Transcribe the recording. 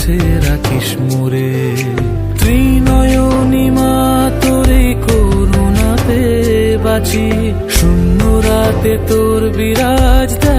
কাছে রাখিস মোরে। ত্রিনয়নী মা তোরে করুণাতে বাঁচি, শূন্য রাতে তোর বিরাজ দেয়